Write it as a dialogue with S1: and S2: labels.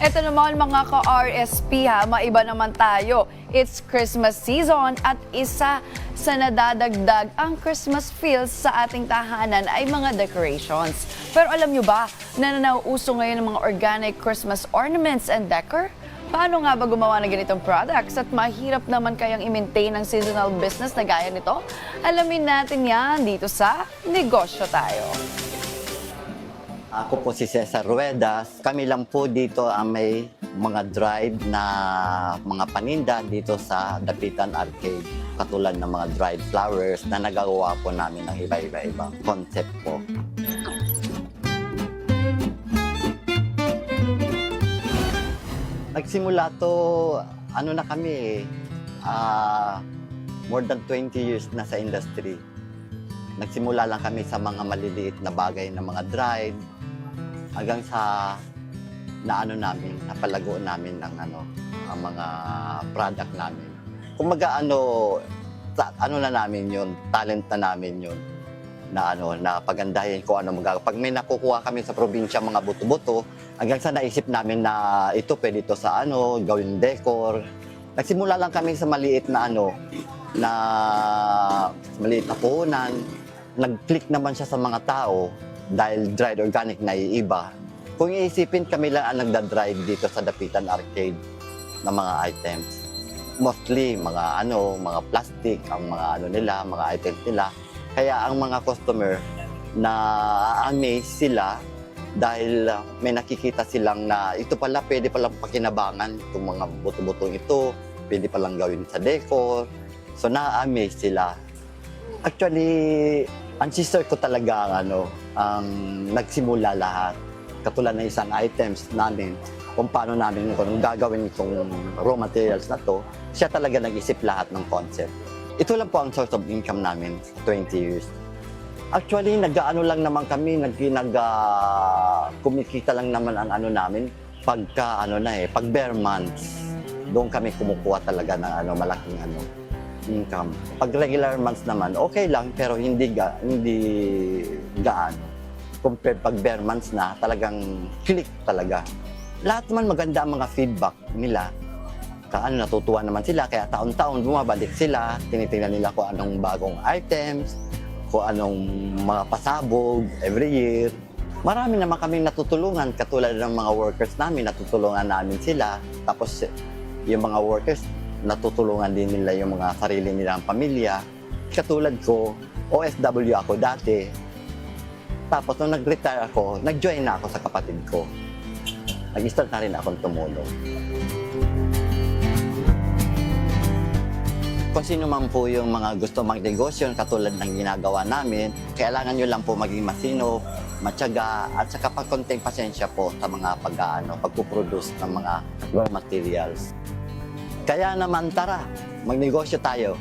S1: Ito naman mga ka-RSP ha, maiba naman tayo. It's Christmas season at isa sa nadadagdag ang Christmas feels sa ating tahanan ay mga decorations. Pero alam nyo ba na nauuso ngayon ng mga organic Christmas ornaments and decor? Paano nga ba gumawa ng ganitong products at mahirap naman kayang i-maintain ang seasonal business na gaya nito? Alamin natin yan dito sa Negosyo Tayo.
S2: Ako po si Cesar Ruedas. Kami lang po dito ang may mga dried na mga paninda dito sa Dapitan Arcade. Katulad ng mga dried flowers na nagagawa po namin ng iba-ibang concept po. Nagsimula to, ano na kami more than 20 years na sa industry. Nagsimula lang kami sa mga maliliit na bagay na mga dried, hanggang sa napalago namin ang ang mga product namin. Kumbaga ano na namin yun, talent na namin yun, na pagandahin ko pag may nakukuha kami sa probinsya mga buto-buto, hanggang sa naisip namin na ito pwede ito sa gawin decor. Nagsimula lang kami sa maliit na maliit na puhunan. Nag-click naman siya sa mga tao dahil dried organic na iiba. Kung iisipin, kami lang ang nagda-drive dito sa Dapitan Arcade ng mga items. Mostly mga plastic, ang mga mga items nila. Kaya ang mga customer na amaze sila dahil may nakikita silang na ito pala pwede palang pakinabangan itong mga buto-butong ito, pwede palang gawin sa decor. So na-amaze sila. Actually, ang sister ko talaga ang nagsimula lahat. Katulad ng isang items namin, kung paano namin kung gagawin itong raw materials na to, siya talaga nag-isip lahat ng concept. Ito lang po ang source of income namin sa 20 years. Actually, lang naman kami, kumikita lang naman ang namin pagka pag bare months. Doon kami kumukuha talaga ng malaking income. Pag regular months naman, okay lang, pero hindi gaano. Compared pag bare months na, talagang click talaga. Lahat naman maganda ang mga feedback nila. Natutuwa naman sila, kaya taon-taon bumabalik sila, tinitingnan nila kung anong bagong items, kung anong mga pasabog every year. Marami naman kaming natutulungan, katulad ng mga workers namin, natutulungan namin sila. Tapos yung mga workers, natutulungan din nila yung mga sarili nilang pamilya. Katulad ko, OFW ako dati. Tapos nung nag-retire ako, nag-join na ako sa kapatid ko. Nag-start na rin akong tumulong. Kung sino man po yung mga gusto magnegosyo katulad ng ginagawa namin, kailangan nyo lang po maging masino, matyaga, at saka pagkonting pasensya po sa mga pagpuproduce ng mga raw materials. Kaya naman tara, magnegosyo tayo.